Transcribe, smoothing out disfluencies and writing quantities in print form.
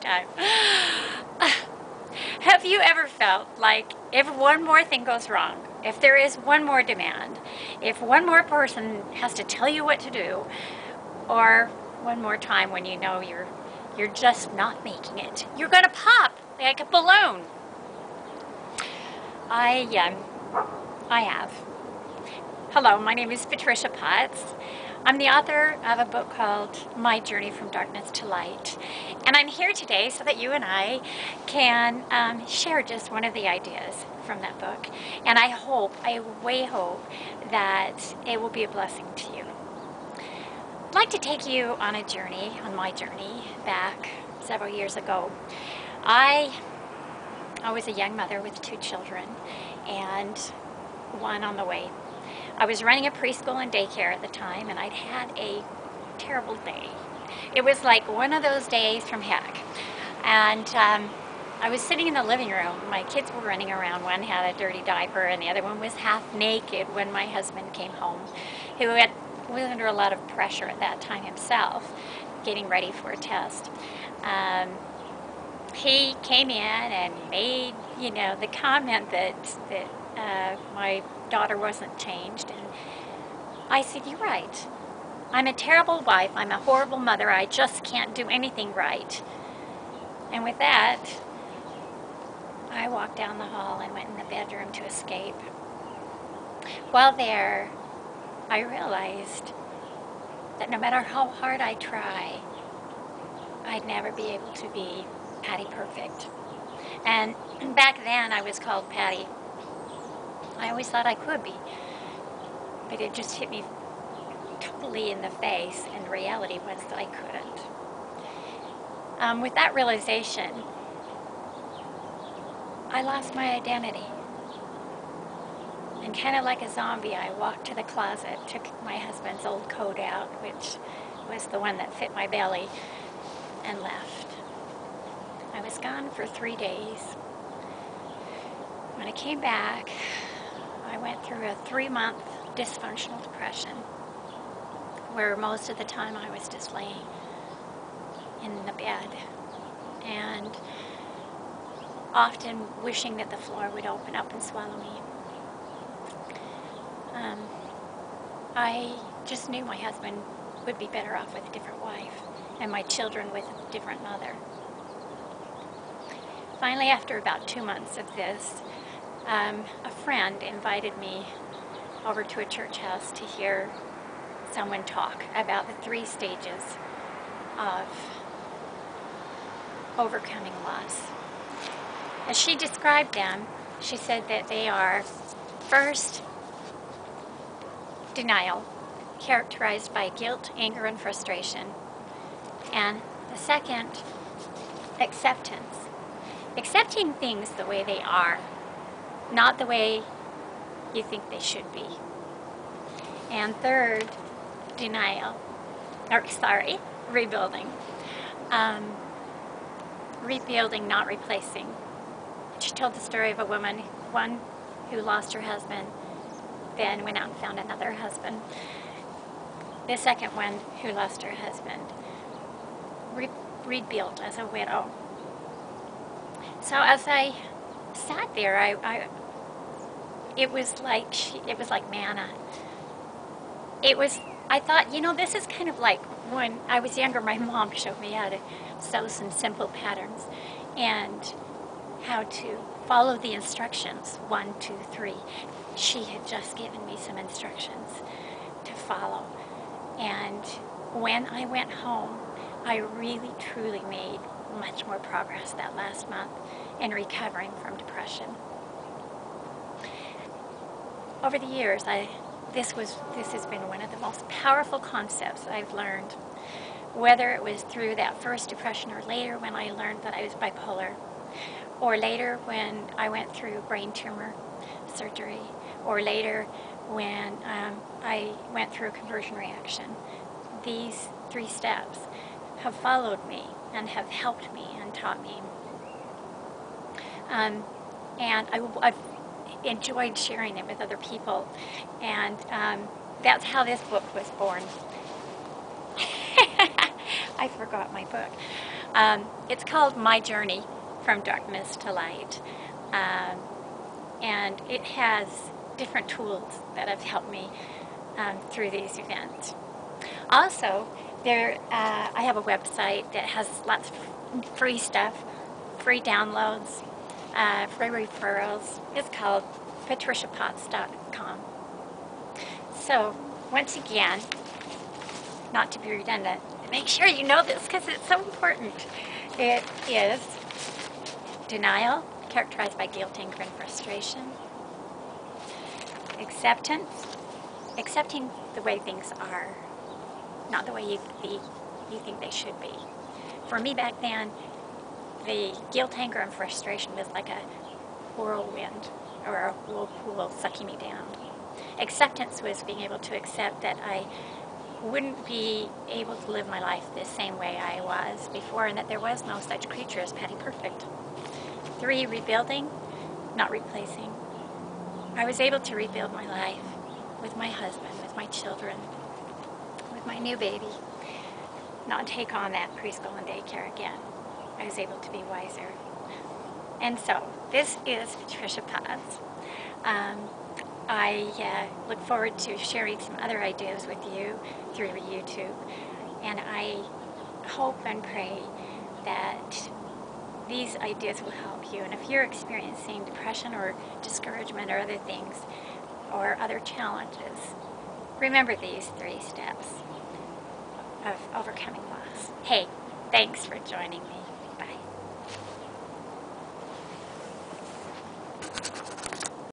time. Have you ever felt like if one more thing goes wrong, if there is one more demand, if one more person has to tell you what to do, or one more time when you know you're just not making it, you're gonna pop like a balloon? I have. Hello, my name is p.potts. I'm the author of a book called My Journey from Darkness to Light, and I'm here today so that you and I can share just one of the ideas from that book, and I way hope that it will be a blessing to you. I'd like to take you on my journey back several years ago. I was a young mother with 2 children and one on the way. I was running a preschool and daycare at the time, and I'd had a terrible day. It was like one of those days from heck. And I was sitting in the living room. My kids were running around. One had a dirty diaper, and the other one was half naked when my husband came home, who was under a lot of pressure at that time himself, getting ready for a test. He came in and made, the comment that my daughter wasn't changed, and I said, "You're right. I'm a terrible wife. I'm a horrible mother. I just can't do anything right." And with that, I walked down the hall and went in the bedroom to escape. While there, I realized that no matter how hard I try, I'd never be able to be Patty perfect. And back then, I was called Patty. I always thought I could be, but it just hit me totally in the face, and the reality was that I couldn't. With that realization, I lost my identity. And kind of like a zombie, I walked to the closet, took my husband's old coat out, which was the one that fit my belly, and left. I was gone for 3 days. When I came back, I went through a 3-month dysfunctional depression, where most of the time I was just laying in the bed and often wishing that the floor would open up and swallow me. I just knew my husband would be better off with a different wife, and my children with a different mother. Finally, after about 2 months of this, a friend invited me over to a church house to hear someone talk about the 3 stages of overcoming loss. As she described them, she said that they are: first, denial, characterized by guilt, anger, and frustration. And the second, acceptance, accepting things the way they are, not the way you think they should be. And third, rebuilding. Rebuilding, not replacing. She told the story of a woman, one who lost her husband, then went out and found another husband. The second one who lost her husband rebuilt as a widow. So as I sat there, it was like manna. I thought, this is kind of like when I was younger, my mom showed me how to sew some simple patterns and how to follow the instructions, 1, 2, 3. She had just given me some instructions to follow. And when I went home, I really, truly made much more progress that last month in recovering from depression. Over the years, this has been one of the most powerful concepts I've learned, whether it was through that first depression or later when I learned that I was bipolar, or later when I went through brain tumor surgery, or later when I went through a conversion reaction. These 3 steps have followed me and have helped me and taught me. And I've enjoyed sharing it with other people, and that's how this book was born. I forgot my book. It's called My Journey from Darkness to Light. And it has different tools that have helped me through these events. Also, I have a website that has lots of free stuff, free downloads, free referrals. It's called p.potts.com. So, once again, not to be redundant, make sure you know this because it's so important. It is denial, characterized by guilt, anger, and frustration. Acceptance, accepting the way things are, not the way you think they should be. For me back then, the guilt, anger, and frustration was like a whirlwind or a whirlpool sucking me down. Acceptance was being able to accept that I wouldn't be able to live my life the same way I was before, and that there was no such creature as Patty Perfect. 3, rebuilding, not replacing. I was able to rebuild my life with my husband, with my children, with my new baby, not take on that preschool and daycare again. I was able to be wiser. And so, this is Patricia Potts. I look forward to sharing some other ideas with you through YouTube, and I hope and pray that these ideas will help you. And if you're experiencing depression or discouragement or other things or other challenges, remember these 3 steps of overcoming loss. Hey, thanks for joining me.